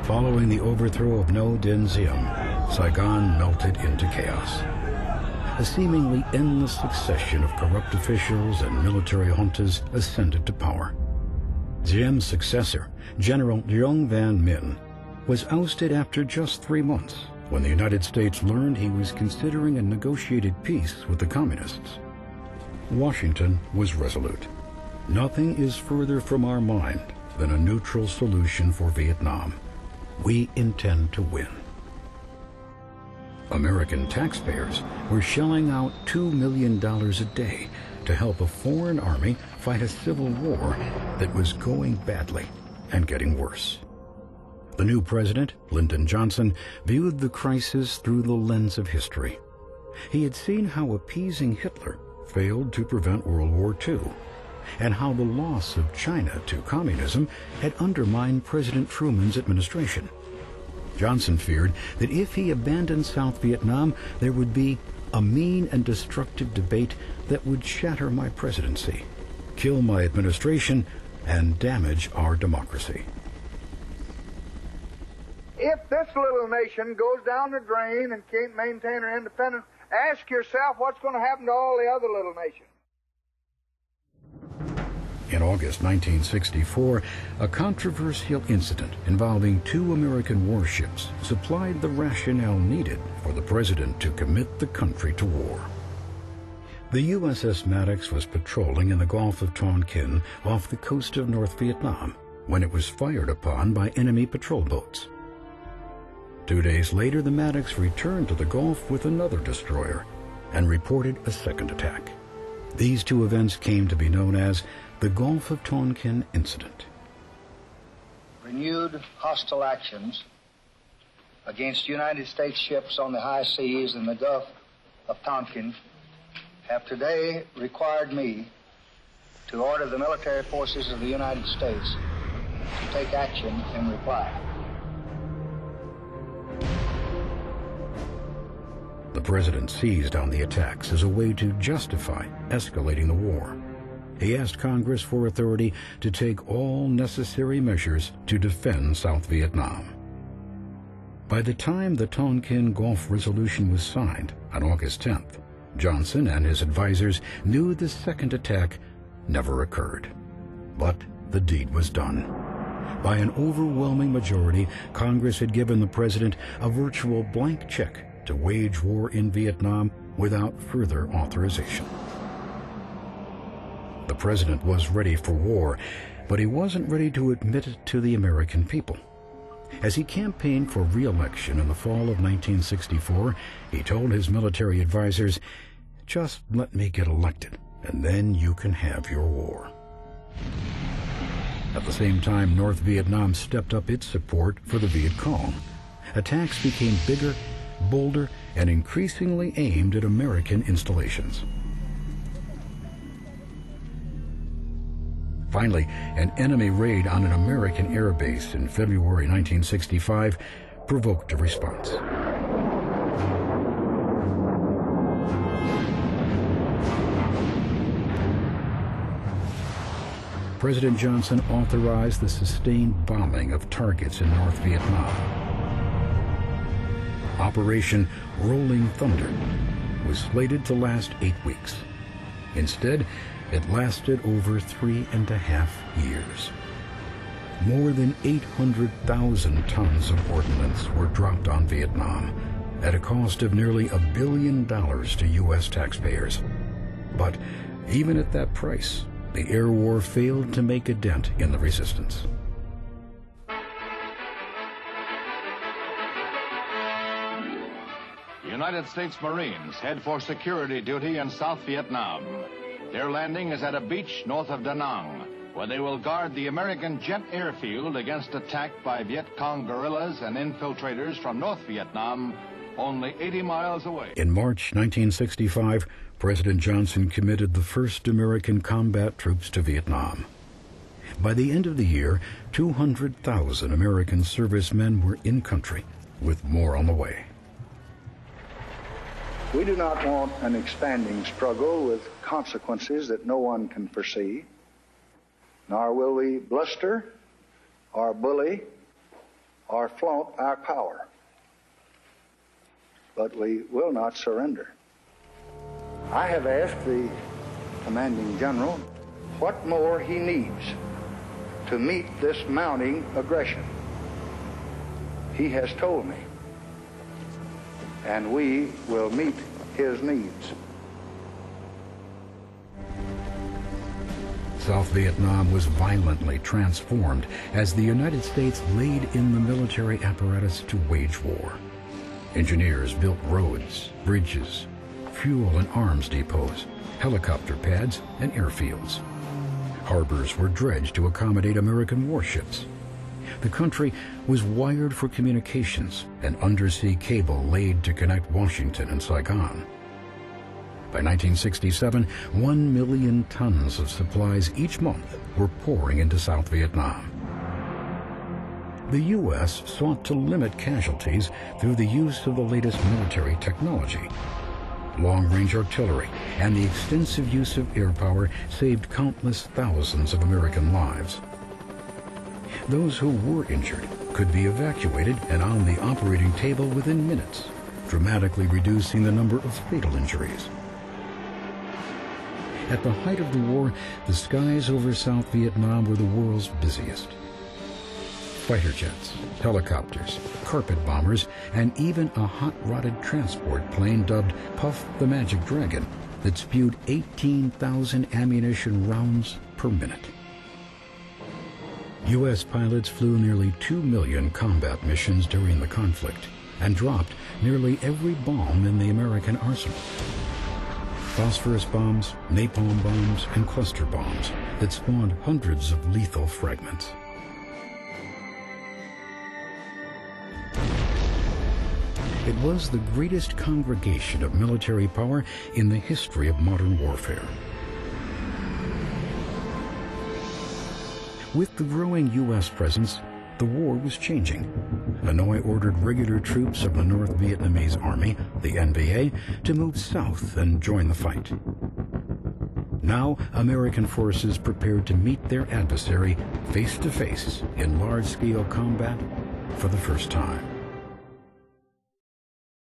Following the overthrow of Ngo Dinh Diem, Saigon melted into chaos. A seemingly endless succession of corrupt officials and military juntas ascended to power. Diem's successor, General Nguyen Van Minh, was ousted after just 3 months when the United States learned he was considering a negotiated peace with the communists. Washington was resolute. Nothing is further from our mind than a neutral solution for Vietnam. We intend to win. American taxpayers were shelling out $2 million a day to help a foreign army fight a civil war that was going badly and getting worse. The new president, Lyndon Johnson, viewed the crisis through the lens of history. He had seen how appeasing Hitler failed to prevent World War II, and how the loss of China to communism had undermined President Truman's administration. Johnson feared that if he abandoned South Vietnam, there would be a mean and destructive debate that would shatter my presidency, kill my administration, and damage our democracy. If this little nation goes down the drain and can't maintain her independence, ask yourself what's going to happen to all the other little nations. In August 1964, a controversial incident involving 2 American warships supplied the rationale needed for the president to commit the country to war. The USS Maddox was patrolling in the Gulf of Tonkin off the coast of North Vietnam when it was fired upon by enemy patrol boats. 2 days later, the Maddox returned to the Gulf with another destroyer and reported a second attack. These 2 events came to be known as the Gulf of Tonkin Incident. Renewed hostile actions against United States ships on the high seas in the Gulf of Tonkin have today required me to order the military forces of the United States to take action in reply. The president seized on the attacks as a way to justify escalating the war. He asked Congress for authority to take all necessary measures to defend South Vietnam. By the time the Tonkin Gulf Resolution was signed on August 10th, Johnson and his advisors knew the second attack never occurred. But the deed was done. By an overwhelming majority, Congress had given the president a virtual blank check to wage war in Vietnam without further authorization. The president was ready for war, but he wasn't ready to admit it to the American people. As he campaigned for re-election in the fall of 1964, he told his military advisors, "Just let me get elected, and then you can have your war." At the same time, North Vietnam stepped up its support for the Viet Cong. Attacks became bigger, bolder, and increasingly aimed at American installations. Finally, an enemy raid on an American air base in February 1965 provoked a response. President Johnson authorized the sustained bombing of targets in North Vietnam. Operation Rolling Thunder was slated to last 8 weeks. Instead, it lasted over 3.5 years. More than 800,000 tons of ordnance were dropped on Vietnam at a cost of nearly $1 billion to U.S. taxpayers. But even at that price, the air war failed to make a dent in the resistance. United States Marines head for security duty in South Vietnam. Their landing is at a beach north of Da Nang, where they will guard the American jet airfield against attack by Viet Cong guerrillas and infiltrators from North Vietnam, only 80 miles away. In March 1965, President Johnson committed the first American combat troops to Vietnam. By the end of the year, 200,000 American servicemen were in country, with more on the way. We do not want an expanding struggle with consequences that no one can foresee, nor will we bluster or bully or flaunt our power. But we will not surrender. I have asked the commanding general what more he needs to meet this mounting aggression. He has told me, and we will meet his needs. South Vietnam was violently transformed as the United States laid in the military apparatus to wage war. Engineers built roads, bridges, fuel and arms depots, helicopter pads, and airfields. Harbors were dredged to accommodate American warships. The country was wired for communications, an undersea cable laid to connect Washington and Saigon. By 1967, 1 million tons of supplies each month were pouring into South Vietnam. The U.S. sought to limit casualties through the use of the latest military technology. Long-range artillery and the extensive use of air power saved countless thousands of American lives. Those who were injured could be evacuated and on the operating table within minutes, dramatically reducing the number of fatal injuries. At the height of the war, the skies over South Vietnam were the world's busiest. Fighter jets, helicopters, carpet bombers, and even a hot-rodded transport plane dubbed Puff the Magic Dragon that spewed 18,000 ammunition rounds per minute. U.S. pilots flew nearly 2 million combat missions during the conflict and dropped nearly every bomb in the American arsenal. Phosphorus bombs, napalm bombs, and cluster bombs that spawned hundreds of lethal fragments. It was the greatest congregation of military power in the history of modern warfare. With the growing U.S. presence, the war was changing. Hanoi ordered regular troops of the North Vietnamese Army, the NVA, to move south and join the fight. Now, American forces prepared to meet their adversary face to face in large-scale combat for the first time.